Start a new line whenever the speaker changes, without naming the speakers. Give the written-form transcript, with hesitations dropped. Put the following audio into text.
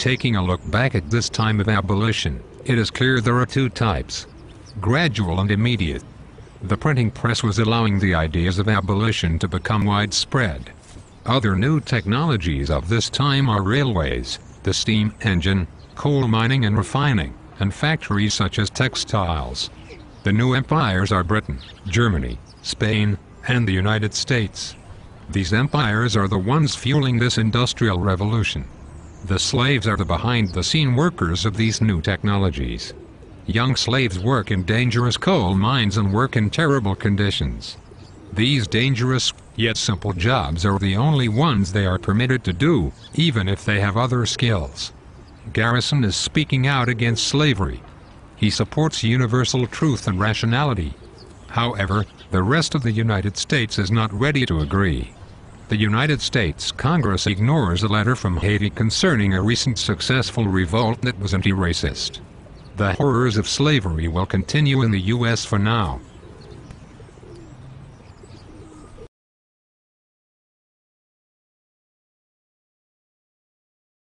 Taking a look back at this time of abolition, it is clear there are two types: gradual and immediate. The printing press was allowing the ideas of abolition to become widespread. Other new technologies of this time are railways, the steam engine, coal mining and refining, and factories such as textiles. The new empires are Britain, Germany, Spain, and the United States. These empires are the ones fueling this industrial revolution. The slaves are the behind-the-scene workers of these new technologies. Young slaves work in dangerous coal mines and work in terrible conditions. These dangerous, yet simple jobs are the only ones they are permitted to do, even if they have other skills. Garrison is speaking out against slavery. He supports universal truth and rationality. However, the rest of the United States is not ready to agree. The United States Congress ignores a letter from Haiti concerning a recent successful revolt that was anti-racist. The horrors of slavery will continue in the U.S. for now.